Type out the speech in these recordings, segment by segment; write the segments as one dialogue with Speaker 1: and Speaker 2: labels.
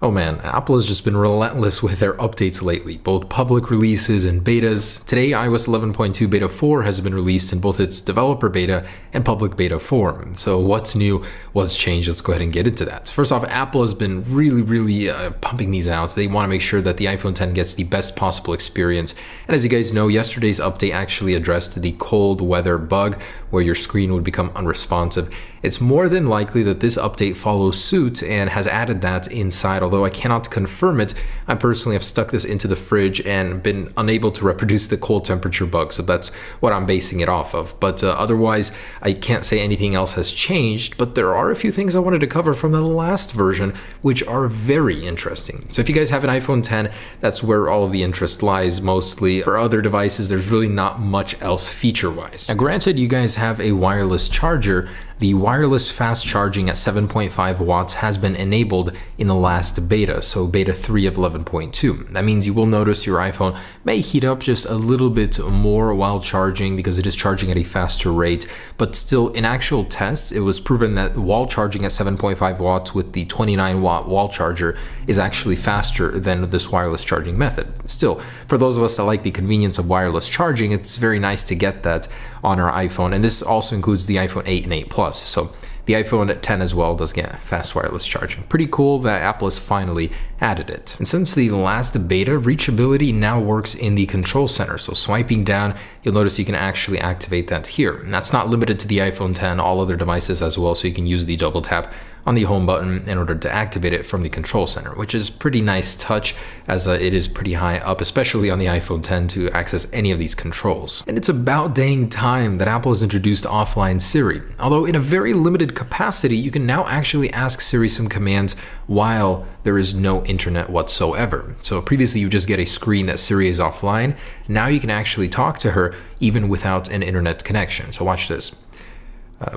Speaker 1: Oh man, Apple has just been relentless with their updates lately, both public releases and betas. Today, iOS 11.2 Beta 4 has been released in both its developer beta and public beta form. So what's new, what's changed? Let's go ahead and get into that. First off, Apple has been really pumping these out. They want to make sure that the iPhone X gets the best possible experience. And as you guys know, yesterday's update actually addressed the cold weather bug where your screen would become unresponsive. It's more than likely that this update follows suit and has added that inside, although I cannot confirm it. I personally have stuck this into the fridge and been unable to reproduce the cold temperature bug, so that's what I'm basing it off of. But otherwise, I can't say anything else has changed, but there are a few things I wanted to cover from the last version, which are very interesting. So if you guys have an iPhone X, that's where all of the interest lies mostly. For other devices, there's really not much else feature-wise. Now granted, you guys have a wireless charger. The wireless fast charging at 7.5 watts has been enabled in the last beta, so beta 3 of 11.2. That means you will notice your iPhone may heat up just a little bit more while charging because it is charging at a faster rate, but still in actual tests, it was proven that while charging at 7.5 watts with the 29 watt wall charger is actually faster than this wireless charging method. Still, for those of us that like the convenience of wireless charging, it's very nice to get that on our iPhone, and this also includes the iPhone 8 and 8 Plus. So the iPhone 10 as well does get fast wireless charging. Pretty cool that Apple has finally added it. And since the last beta, reachability now works in the control center. So swiping down, you'll notice you can actually activate that here. And that's not limited to the iPhone 10, all other devices as well. So you can use the double tap on the home button in order to activate it from the control center, which is pretty nice touch as it is pretty high up, especially on the iPhone 10 to access any of these controls. And it's about dang time that Apple has introduced offline Siri. Although in a very limited capacity, you can now actually ask Siri some commands while there is no internet whatsoever. So previously you just get a screen that Siri is offline. Now you can actually talk to her even without an internet connection. So watch this.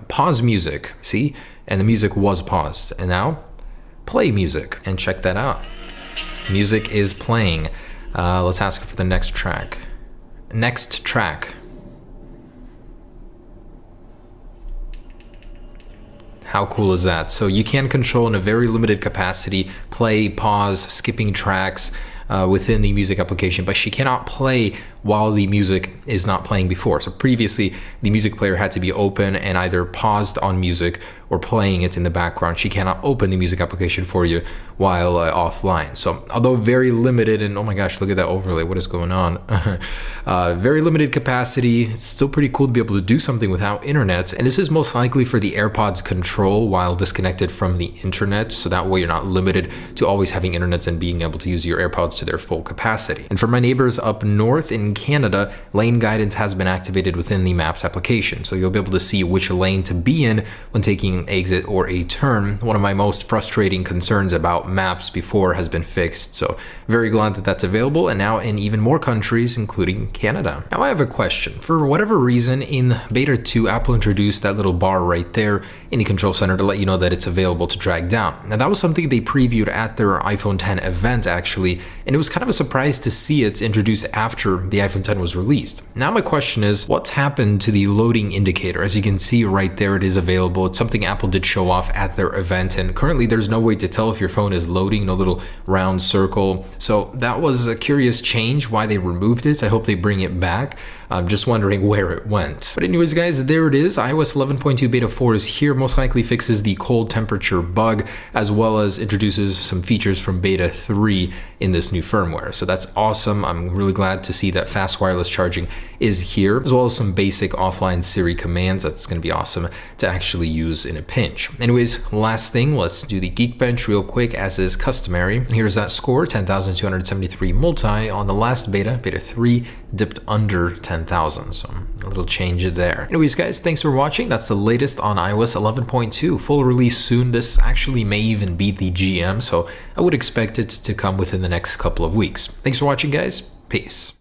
Speaker 1: Pause music, see? And the music was paused. And now, play music, and check that out. Music is playing. Let's ask for the next track. Next track. How cool is that? So you can control in a very limited capacity, play, pause, skipping tracks within the music application, but she cannot play while the music is not playing before. So previously, the music player had to be open and either paused on music or playing it in the background. She cannot open the music application for you while offline. So although very limited, and oh my gosh, look at that overlay, what is going on? Very limited capacity, it's still pretty cool to be able to do something without internet. And this is most likely for the AirPods control while disconnected from the internet. So that way you're not limited to always having internet and being able to use your AirPods to their full capacity. And for my neighbors up north in Canada, lane guidance has been activated within the Maps application. So you'll be able to see which lane to be in when taking an exit or a turn. One of my most frustrating concerns about Maps before has been fixed. So very glad that that's available, and now in even more countries, including Canada. Now I have a question. For whatever reason, in Beta 2, Apple introduced that little bar right there in the control center to let you know that it's available to drag down. Now that was something they previewed at their iPhone X event actually, and it was kind of a surprise to see it introduced after the iPhone X was released. Now my question is, what's happened to the loading indicator? As you can see right there, it is available. It's something Apple did show off at their event, and currently there's no way to tell if your phone is loading, no little round circle. So that was a curious change, why they removed it. I hope they bring it back. I'm just wondering where it went. But anyways, guys, there it is. iOS 11.2 Beta 4 is here. Most likely fixes the cold temperature bug, as well as introduces some features from Beta 3 in this new firmware. So that's awesome. I'm really glad to see that fast wireless charging is here, as well as some basic offline Siri commands. That's going to be awesome to actually use in a pinch. Anyways, last thing, let's do the Geekbench real quick as is customary. Here's that score, 10,273 multi. On the last beta, Beta 3, dipped under 10,000, so a little change there. Anyways, guys, thanks for watching. That's the latest on iOS 11.2. Full release soon. This actually may even be the GM, so I would expect it to come within the next couple of weeks. Thanks for watching, guys. Peace.